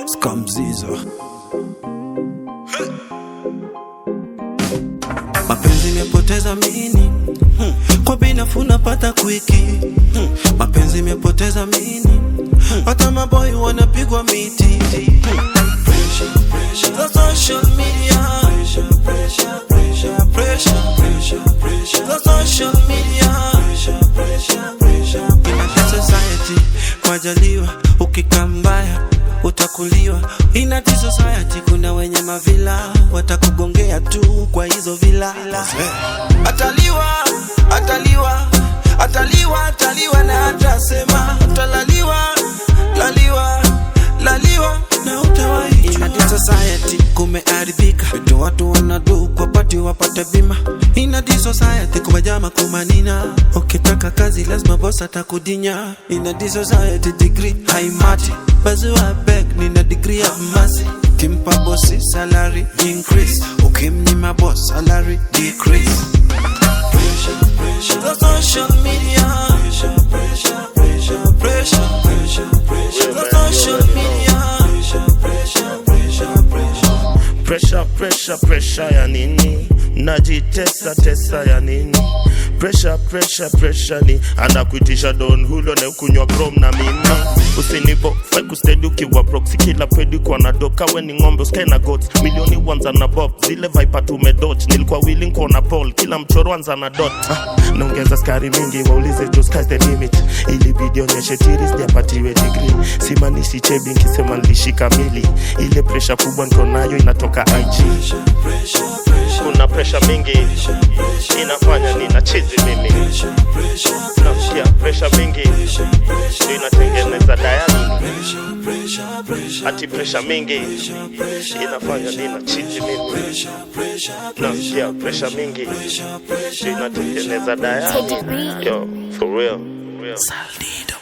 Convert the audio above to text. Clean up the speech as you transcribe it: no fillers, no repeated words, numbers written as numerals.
Skamzizo. Mapenzi mepoteza mini, kwa binafu napata kwiki. Mapenzi mepoteza mini, hata maboy wanapigwa miti. Pressure, the social media. Pressure, the social media. In a society, majaliwa, ukikambaya utakuliwa. In a society kuna wenye mavila, watakugongea tu kwa hizo vila. Ataliwa na atasema. Laliwa na utawai. In a society kumeharibika, vitu watu wanadu kwa pati wapate bima. In a society kumejama kumanina, ukitaka kazi lazima boss atakudinya. In a society degree haimati, bazuwa beg nina degree of mercy. Kimpa bossi salary increase, ukimnyima boss salary decrease. Pressure, the social media. Pressure, the social media. Pressure ya nini? Najitesa ya nini? Pressure ni anakuitisha Don Julio na ukunywa chrome na mimi. Usinipo fake steady ukiwa proxy kila pedi kwa na doka we ni ngombe usikae na goats. Milioni wanza na bob zile viper tumedodge. Nilikuwa willing kuona Paul kila mchoro wanza na dot. Naongeza skari mingi waulize to sky's the limit. Ili video nyeshe tiris diapatiwe degree. Simanishi chebi nkisema nilishika mili. Ile pressure kubwa niko nayo inatoka IG. Kuna pressure mingi inafanya nina chizi mimi. Nasikia pressure mingi inatengeneza dialogue. Ati pressure mingi inafanya nina chizi mimi. Nasikia pressure mingi inatengeneza dialogue. Yo, for real. Saldido.